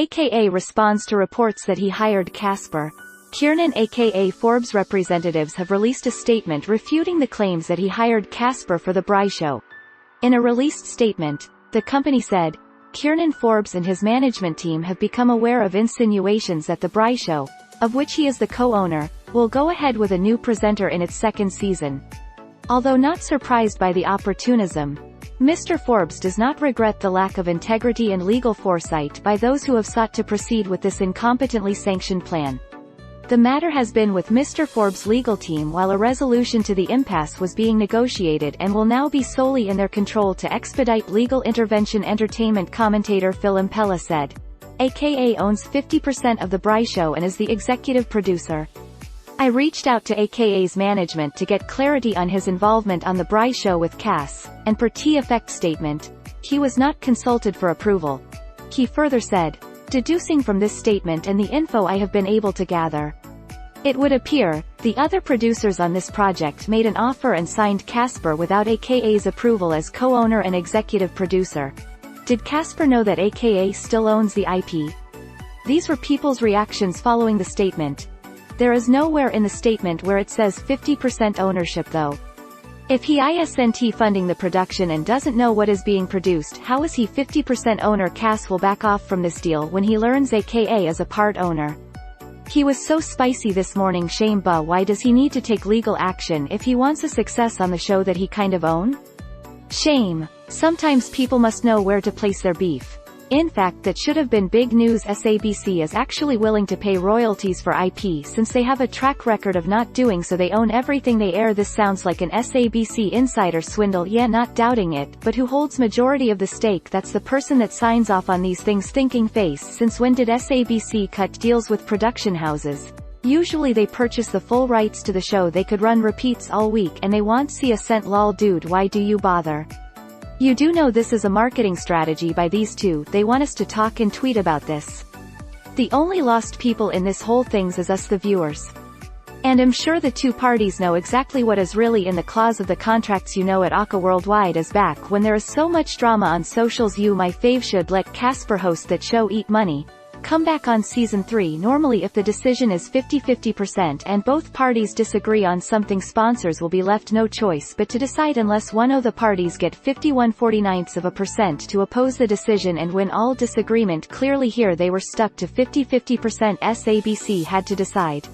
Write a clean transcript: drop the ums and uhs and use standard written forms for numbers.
aka responds to reports that he hired Cassper. Kiernan aka Forbes representatives have released a statement refuting the claims that he hired Cassper for the Braai Show. In a released statement, the company said, Kiernan Forbes and his management team have become aware of insinuations that the Braai Show, of which he is the co-owner, will go ahead with a new presenter in its second season. Although not surprised by the opportunism, Mr. Forbes does not regret the lack of integrity and legal foresight by those who have sought to proceed with this incompetently sanctioned plan. The matter has been with Mr. Forbes' legal team while a resolution to the impasse was being negotiated and will now be solely in their control to expedite legal intervention. Entertainment commentator Phil Impella said, aka owns 50% of the Braai Show and is the executive producer. I reached out to AKA's management to get clarity on his involvement on the Braai Show with Cass, and per T-effect statement, he was not consulted for approval. He further said, deducing from this statement and the info I have been able to gather, it would appear, the other producers on this project made an offer and signed Cassper without AKA's approval as co-owner and executive producer. Did Cassper know that AKA still owns the IP? These were people's reactions following the statement. There is nowhere in the statement where it says 50% ownership though. If he isn't funding the production and doesn't know what is being produced, how is he 50% owner? Cass will back off from this deal when he learns AKA is a part owner. He was so spicy this morning. Shame. But why does he need to take legal action if he wants a success on the show that he kind of own? Shame. Sometimes people must know where to place their beef. In fact, that should have been big news. SABC is actually willing to pay royalties for IP since they have a track record of not doing so. They own everything they air. This sounds like an SABC insider swindle. Yeah, not doubting it, but who holds majority of the stake? That's the person that signs off on these things. Thinking face. Since when did SABC cut deals with production houses? Usually they purchase the full rights to the show. They could run repeats all week and they won't see a cent. Lol. Dude, why do you bother? You do know this is a marketing strategy by these two. They want us to talk and tweet about this. The only lost people in this whole things is us, the viewers. And I'm sure the two parties know exactly what is really in the clause of the contracts. You know it. Aka Worldwide is back when there is so much drama on socials. You my fave should let Cassper host that show. Eat money. Come back on season 3. Normally if the decision is 50-50% and both parties disagree on something, sponsors will be left no choice but to decide unless one of the parties get 51/49% to oppose the decision and win all disagreement. Clearly here they were stuck to 50-50%. SABC had to decide.